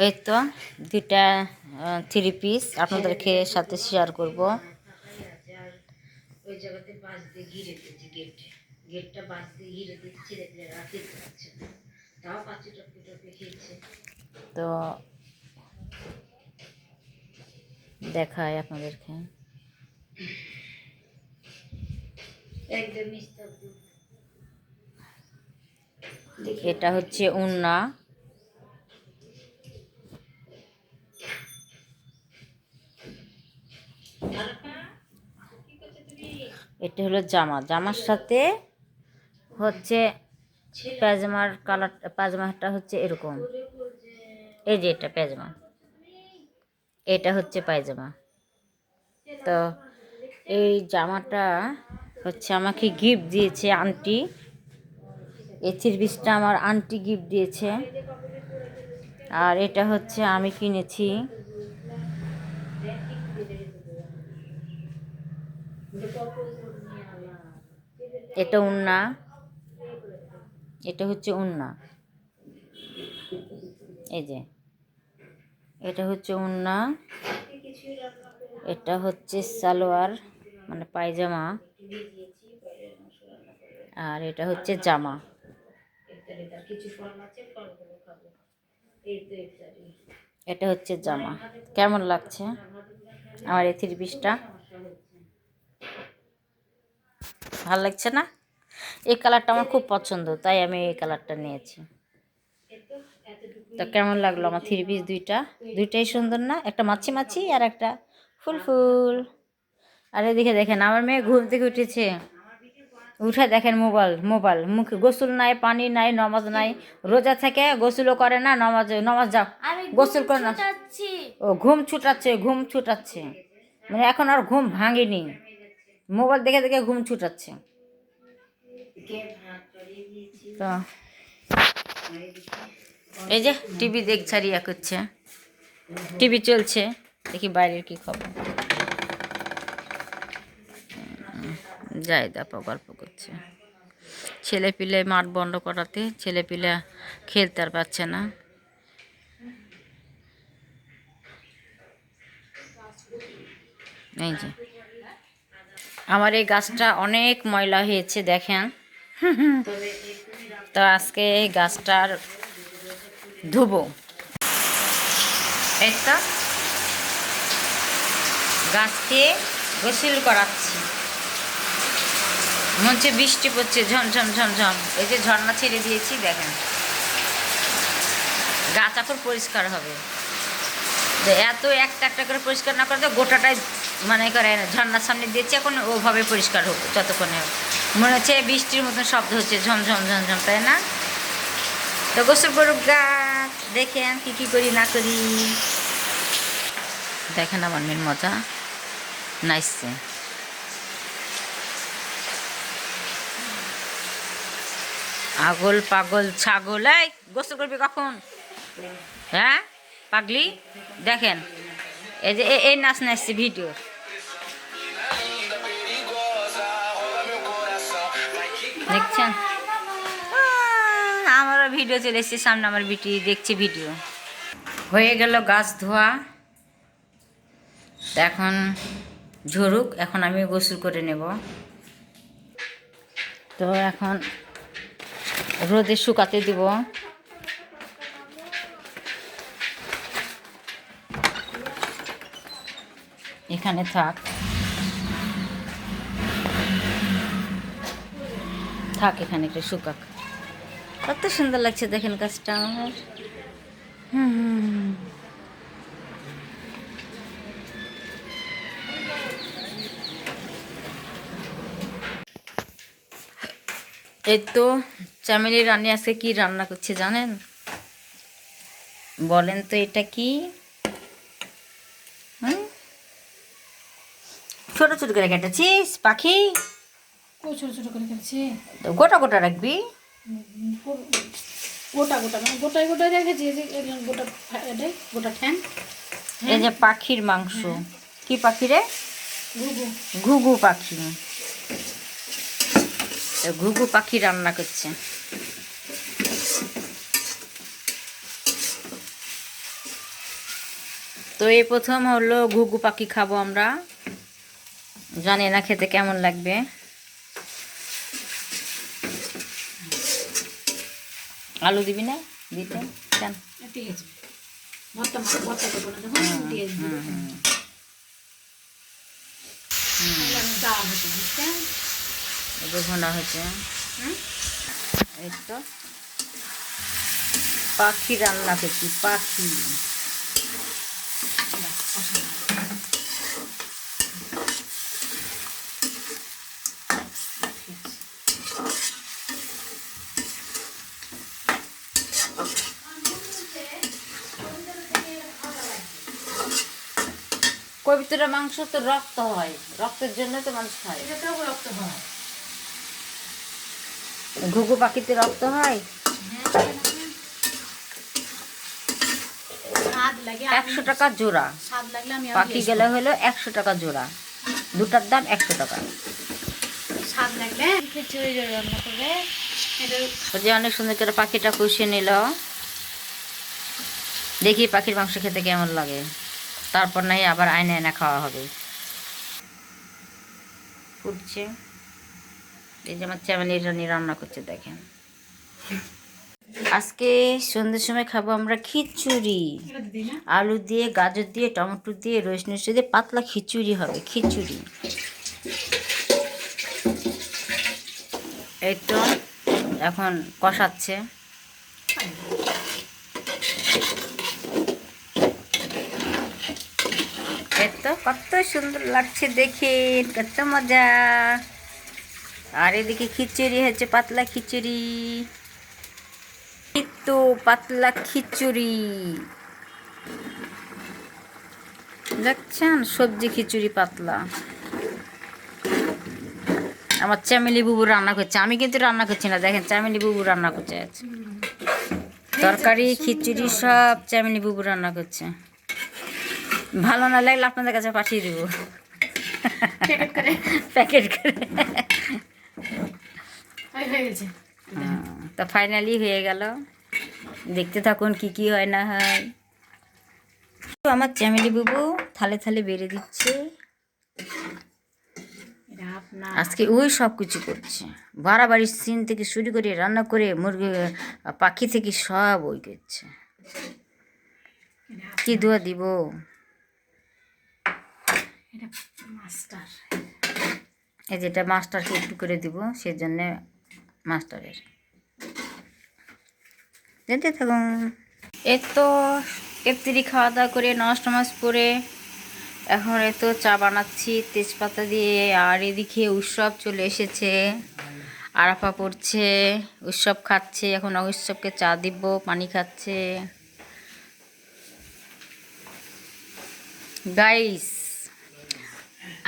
এই তো দুইটা থ্রি পিস আপনাদেরকে সাথে শেয়ার করব। ওই জায়গাতে বাঁশ দিয়ে ঘিরে দিয়েছি, গেটটা বাঁশ দিয়ে ঘিরে দিচ্ছি, দেখলে রাখতে পারছে না, তাও পাচ্ছি টপকে টপকে খেয়েছে। তো দেখায় আপনাদেরকে, একদম এটা হচ্ছে উন্না, এটা হলো জামা, জামার সাথে হচ্ছে পায়জামার কালার, পায়জামাটা হচ্ছে এরকম, এই যে এটা পায়জামা, এটা হচ্ছে পায়জামা। তো এই জামাটা হচ্ছে আমাকে গিফট দিয়েছে আন্টি, এই থ্রি পিসটা আমার আন্টি গিফট দিয়েছে। আর এটা হচ্ছে আমি কিনেছি, এটা উন্না, এটা হচ্ছে উন্না, এই যে এটা হচ্ছে উন্না, এটা হচ্ছে সালোয়ার মানে পায়জামা, আর এটা হচ্ছে জামা। এটা হচ্ছে জামা। কেমন লাগছে আমার এই থ্রি পিসটা? ভালো লাগছে না? এই কালারটা আমার খুব পছন্দ, তাই আমি এই কালারটা নিয়েছি। তো কেমন লাগলো আমার থ্রি পিস দুইটা? দুইটাই সুন্দর না? একটা মাছি মাছি আর একটা ফুল ফুল। আর এদিকে দেখেন আমার মেয়ে ঘুম থেকে উঠেছে, উঠে দেখেন মোবাইল মোবাইল মুখে, গোসল নাই, পানি নাই, নামাজ নাই, রোজা থেকে গোসলও করে না, নামাজ যাও গোসল করে না, ও ঘুম ছুটাচ্ছে, ঘুম ছুটাচ্ছে, মানে এখন আর ঘুম ভাঙেনি, মোবাইল দেখে দেখে ঘুম ছুটাচ্ছে। তো এই যে টিভি দেখছে, রিয়া করছে, টিভি চলছে, দেখি বাইরের কি খবর। জায়দা গল্প করছে, ছেলে পিলে মাঠ বন্ধ করাতে ছেলে পিলে খেলতে আর পারছে না। এই যে আমার এই গাছটা অনেক ময়লা হয়েছে দেখেন, তো আজকে এই গাছটার ধুবো। এই তো গাছকে গোসল করাচ্ছি, মনে হচ্ছে বৃষ্টি পড়ছে ঝমঝম ঝমঝম। এই যে ঝর্ণা ছেড়ে দিয়েছি দেখেন, গাছ এখন পরিষ্কার হবে। এত একটা একটা করে পরিষ্কার না করে তো গোটাটাই মানে করে ঝর্ণার সামনে দিয়েছি, এখন ওভাবে পরিষ্কার হোক যতক্ষণে মনে হচ্ছে বৃষ্টির মতন শব্দ হচ্ছে ঝমঝম ঝমঝম, তাই না? তো গোসল করুক গাছ, দেখেন কি কি করি না করি। দেখেন আমার মেয়ের মজা নাইসছে। আগল পাগল ছাগল, এই গোসল করবি কখন? হ্যাঁ পাগলি, দেখেন এই যে এই নাচ নাচছে ভিডিও, দেখছেন? আমারও ভিডিও চলে এসছে সামনে, আমার বিটি দেখছে ভিডিও। হয়ে গেল গাছ ধোয়া, এখন ঝরুক, এখন আমি গোসল করে নেব। তো এখন রোদে শুকাতে দিব। এখানে থাক থাক, এখানে একটু শুকাক। কত সুন্দর লাগছে দেখেন গাছটা আমার। এই তো চামেলি রানী আজকে কি রান্না করছে জানেন? বলেন তো এটা কি? ছোট ছোট করে কেটেছিস পাখি? ছোট ছোট করে কেটেছি। গোটা গোটা রাখবি? গোটা গোটা মানে গোটায় গোটায় রেখেছি, গোটা এটাই গোটা ঠ্যাং। এই যে পাখির মাংস, কি পাখি রে? ঘুঘু। ঘুঘু পাখি, ঘুঘু পাখি রান্না করছে। তো এই প্রথম হলো ঘুঘু পাখি খাবো আমরা, জানি না খেতে কেমন লাগবে। আলু দিবি না দিতে কেন? ঠিক আছে, ভর্তা ভর্তা করবো না তখন দিয়ে দিবো। তাহলে আমি যাওয়া হচ্ছে বুঝছেন। এটা ঘোনা হয়েছে। এই তো পাখি রান্না করছি, পাখি। কবিতার মাংস তো রক্ত হয়, রক্তের জন্য তো মানুষ খায়। এটাতেও রক্ত হয়। ঘুঘু পাখিতে রক্ত হয়। স্বাদ লাগে 100 টাকা জোড়া, স্বাদ লাগলে আমি পাখি গেলে হলো 100 টাকা জোড়া, দুটার দাম 100 টাকা। স্বাদ লাগলে খিচুড়ি রান্না করবে। এটা ওই যে অনেক সুন্দর করে পাখিটা কষিয়ে নিল, দেখি পাখির মাংস খেতে কেমন লাগে, তারপর নাই আবার আয়না আয়না খাওয়া হবে। ফুটছে, এই যে আমার চ্যামেলি রানি রান্না করছে দেখেন। আজকে সন্ধ্যের সময় খাবো আমরা খিচুড়ি, এটা দিদি না আলু দিয়ে, গাজর দিয়ে, টমেটো দিয়ে, রসুন দিয়ে পাতলা খিচুড়ি হবে, খিচুড়ি। এই তো এখন কষাচ্ছে। এই তো কত সুন্দর লাগছে দেখে, কত মজা। আর এদিকে খিচুড়ি হচ্ছে, পাতলা খিচুড়ি। এই তো পাতলা খিচুড়ি দেখছেন, সবজি খিচুড়ি পাতলা। আমার চ্যামেলি বুবু রান্না করছে, আমি কিন্তু রান্না করছি না, দেখেন চ্যামেলি বুবু রান্না করছে। তরকারি খিচুড়ি সব চ্যামেলি বুবু রান্না করছে। ভালো না লাগলে আপনাদের কাছে পাঠিয়ে দেবো প্যাকেট করে প্যাকেট করে। হয়ে গেছে। তা ফাইনালি হয়ে গেল, দেখতে থাকুন কি কি হয় না হয়। আমার চ্যামেলি বুবু থালে থালে বেড়ে দিচ্ছে। এটা আপনার আজকে ওই সব কিছু করছে, বাড়াবাড়ির সিন থেকে শুরু করে রান্না করে মুরগি পাখি থেকে সব ওই করছে। কি দোয়া দিব? এটা মাস্টার। এই যেটা মাস্টারকে একটু করে দিব, সেজন্য মাস্টারের যেতে থাকুন। এই তো এফতিরি খাওয়া দাওয়া করে নামাজ টামাজ পরে এখন এ তো চা বানাচ্ছি তেজপাতা দিয়ে। আর এদিকে উৎসব চলে এসেছে, আরাফা পড়ছে, উৎসব খাচ্ছে, এখন উৎসবকে চা দিব, পানি খাচ্ছে। গাইস,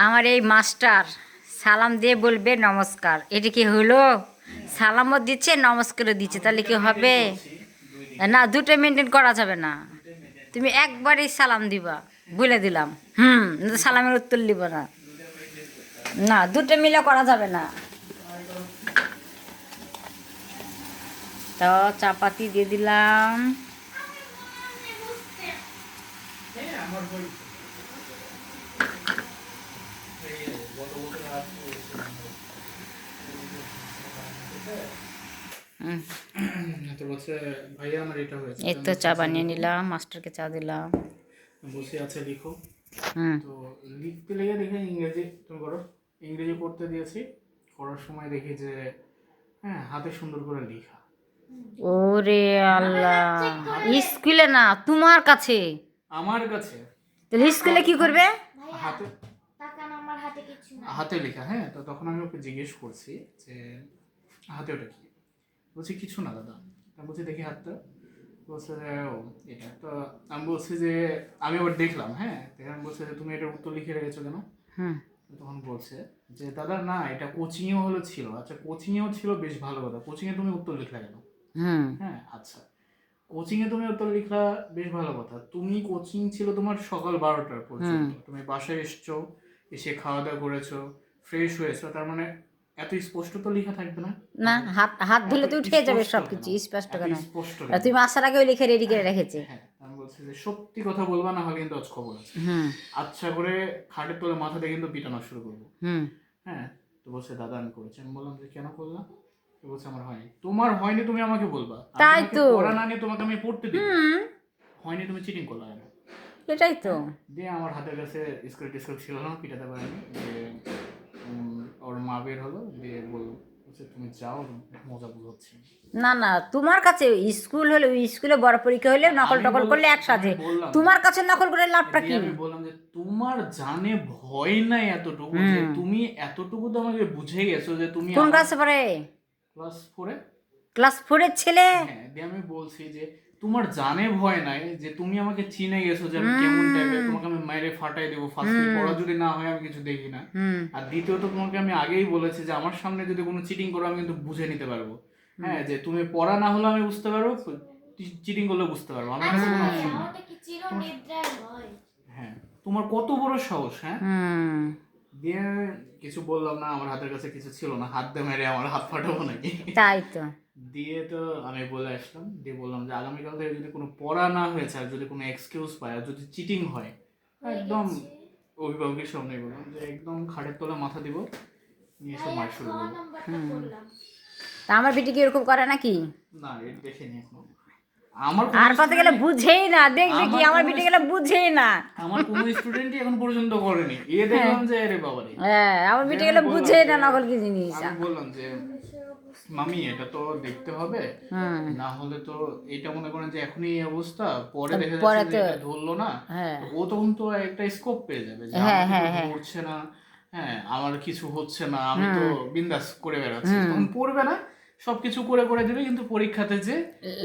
আমার এই মাস্টার সালাম দিয়ে বলবে নমস্কার, এটা কি হলো? সালামও দিচ্ছে নমস্কারও দিচ্ছে, তাহলে কি হবে? না, দুটো মেনটেন করা যাবে না, তুমি একবারই সালাম দিবা, বলে দিলাম। সালামের উত্তর দিব না, না দুটো মিলে করা যাবে না। তো চাপাতি দিয়ে দিলাম। তো বলছে ভাইয়া আমার এটা হয়েছে, এই তো চা বানিয়ে নিলাম, মাস্টারকে চা দিলাম। বসে আছে লিখো। হুম তো লিখতে লেগে দেখে ইংরেজি তুমি করো, ইংরেজি পড়তে দিয়েছি, করার সময় দেখি যে হ্যাঁ হাতে সুন্দর করে লেখা। ওরে আল্লাহ, স্কুলে না তোমার কাছে, আমার কাছে তাহলে স্কুলে কি করবে? হাতে হাতে লেখা। হ্যাঁ, তো তখন আমি ওকে জিজ্ঞেস করছি যে হাতে ওটা কি, বলছি কিছু না দাদা। আমি বলছি দেখি হাতটা, বলছে যে ও এটা। তো আমি বলছি যে আমি আবার দেখলাম, হ্যাঁ দেখে আমি বলছি যে তুমি এটার উত্তর লিখে রেখেছো কেন? হুম তখন বলছে যে দাদা না এটা কোচিংয়েও হলো ছিল। আচ্ছা কোচিংয়েও ছিল, বেশ ভালো কথা, কোচিংয়ে তুমি উত্তর লিখলা কেন? হুম হ্যাঁ আচ্ছা, কোচিংয়ে তুমি উত্তর লিখলা বেশ ভালো কথা, তুমি কোচিং ছিল তোমার সকাল 12টা পর্যন্ত, তুমি বাসায় এসছো, এসে খাওয়া দাওয়া করেছো, ফ্রেশ হয়েছো, তার মানে এত স্পষ্ট তো লেখা থাকবে না। না, হাত হাত ধুলে তো উঠে যাবে স্পষ্ট সব কেন? কিছু, স্পষ্ট এত কেন? স্পষ্ট আর তুমি আসার আগে ওই লিখে রেডি করে রেখেছে। হ্যাঁ বলছে যে সত্যি কথা বলবা, না হলে কিন্তু আজ খবর আছে। হুম আচ্ছা করে খাটের তলে মাথা দিয়ে কিন্তু পিটানো শুরু করবো। হুম হ্যাঁ, তো বলছে দাদা আমি করেছি। আমি বললাম যে কেন করলাম? তো বলছে আমার হয়নি। তোমার হয়নি তুমি আমাকে বলবা, আমি তাই তোমাকে তো। পড়া না নিয়ে তোমাকে আমি পড়তে দিই। হুম হয়নি, তুমি চিটিং করলা কেন? এটাই তো। দিয়ে আমার হাতের কাছে স্কুল টিস্কুল ছিল না, পিটাতে পারিনি। যে ওর মা বের হলো, দিয়ে বললো বলছে তুমি যাও, মজা বুঝাচ্ছি। না না, তোমার কাছে স্কুল হলে স্কুলে বড় পরীক্ষা হলে নকল আমি টকল করলে বললাম- একসাথে, আমি বললাম, তোমার কাছে নকল করে লাভটা দিয়ে কি? আমি বললাম যে তোমার জানে ভয় নাই এতটুকু যে তুমি এতটুকু তো আমাকে বুঝে গেছো যে তুমি কোন ক্লাসে পড়ে? ক্লাস 4-এ। ক্লাস 4-এর ছেলে? হ্যাঁ, দিয়ে আমি বলছি যে তোমার জানে ভয় নাই যে তুমি আমাকে চিনে গেছো যে আমি কেমন টাইপের, তোমাকে আমি মাইরে ফাটাই দেবো ফার্স্টে, পড়া যদি না হয় আমি কিছু দেখি না। হুম আর দ্বিতীয়ত তোমাকে আমি আগেই বলেছি যে আমার সামনে যদি কোনো চিটিং করো আমি কিন্তু বুঝে নিতে পারবো। হ্যাঁ, যে তুমি পড়া না হলে আমি বুঝতে পারবো, চিটিং করলে বুঝতে পারবো, আমার কাছে কোনো অপশন নেই। আমাদের কি চিরনিদ্রায় হয়? হ্যাঁ, তোমার কত বড় সাহস? হ্যাঁ, হুম দিয়ে কিছু বললাম না, আমার হাতের কাছে কিছু ছিল না, হাত দিয়ে মেরে আমার হাত ফাটাবো নাকি? তাই তো। দিয়ে তো আমি বলে আসলাম, দিয়ে বললাম যে আগামীকাল থেকে যদি কোনো পড়া না হয়েছে আর যদি কোনো এক্সকিউজ পায় আর যদি চিটিং হয়, একদম অভিভাবকের সামনে বললাম যে একদম খাটের তলে মাথা দিব, নিয়ে এসে মার শুরু করবো। নাম্বারটা করলাম। তা আমার বিটি কি এরকম করে নাকি? না, এটা দেখিনি এখনো। আমার আর কথা গেলে বুঝেই না, দেখবি কি আমার বিটি গেলে বুঝেই না। আমার কোনো স্টুডেন্টই এখন পর্যন্ত করেনি। দেখলাম যে আরে বাবা রে। হ্যাঁ, আমার বিটি গেলে বুঝেই না নকল কি জিনিস। আমি বললাম যে মামি এটা তো দেখতে হবে, হুম না হলে তো এটা মনে করেন যে এখনই এই অবস্থা, পরে দেখা পরে যাচ্ছে যে তো- এটা ধরলো না, হ্যাঁ তো ও তখন তো একটা স্কোপ পেয়ে যাবে যে হ্যাঁ, আমার হ্যাঁ, কিছু হ্যাঁ। ধরছে না, হ্যাঁ আমার কিছু হচ্ছে না, আমি তো বিন্দাস করে বেড়াচ্ছি, তখন পড়বে না, সবকিছু করে করে দেবে, কিন্তু পরীক্ষাতে যে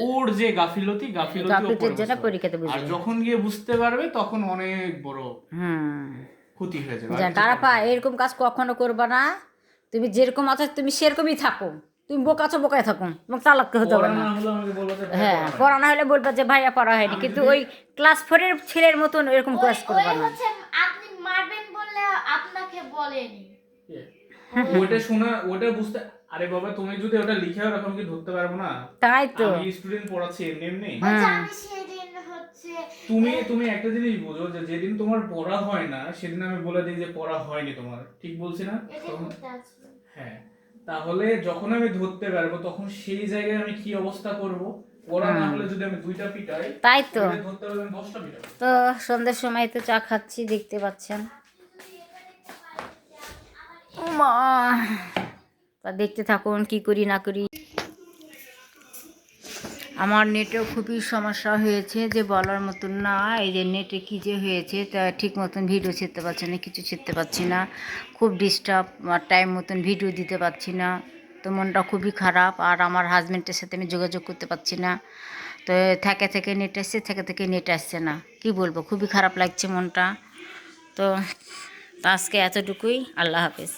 ওর যে গাফিলতি ও গাফিলতির পরে জন্য বুঝতে পারবে। পরীক্ষাতে আর বুঝবে। যখন গিয়ে বুঝতে পারবে তখন অনেক বড় হুম ক্ষতি হয়ে যাবে। আর যা কিছু তারাপা করার নেই। এরকম কাজ কখনো করবা না। তুমি যেরকম আছো তুমি সেরকমই থাকো, তুমি বোকাছো বোকায় থাকো, এবং চালাককে হতে হবে পড়া না। না হলে আমাকে বলবো যে ভাই হ্যাঁ, পড়া নাই। পড়া না হলে বলবা যে ভাইয়া পড়া হয়নি, কিন্তু ওই ক্লাস 4-এর ছেলের মতন এরকম কাজ করবা না। হচ্ছে আপনি মারবেন বললে আপনাকে বলেনি। ওটা শোনা, ওটা বুঝতে, আরে বাবা তুমি যদি ওটা লিখেও রাখো আমি কি ধরতে পারবো না? তাই তো। আমি স্টুডেন্ট পড়াচ্ছি এমনি এমনি। আমি সেদিন হচ্ছে তুমি একটা জিনিস বুঝো যে যেদিন তোমার পড়া হয় না সেদিন আমি বলে দিই যে পড়া হয়নি তোমার, ঠিক বলছি না? এটা করতে আসবে। হ্যাঁ, তাহলে যখন আমি ধরতে পারবো তখন সেই জায়গায় আমি কি অবস্থা করব? পড়া না হলে যদি আমি 2টা পিটাই, তাই তো। ওইটা ধরতে পারলে আমি 10টা পিটাবো। তো সন্ধ্যের সময় তো চা খাচ্ছি, দেখতে পাচ্ছেন। মা, তা দেখতে থাকুন কি করি না করি। আমার নেটেও খুবই সমস্যা হয়েছে যে বলার মতন না। এই যে নেটে কী যে হয়েছে, তা ঠিক মতন ভিডিও ছিঁড়তে পারছি না, কিছু ছিঁড়তে পারছি না, খুব ডিস্টার্ব, আর টাইম মতন ভিডিও দিতে পারছি না। তো মনটা খুবই খারাপ, আর আমার হাজব্যান্ডের সাথে আমি যোগাযোগ করতে পারছি না। তো থেকে নেট আসছে, থেকে নেট আসছে না, কি বলবো, খুবই খারাপ লাগছে মনটা। তো আজকে এতটুকুই, আল্লাহ হাফেজ।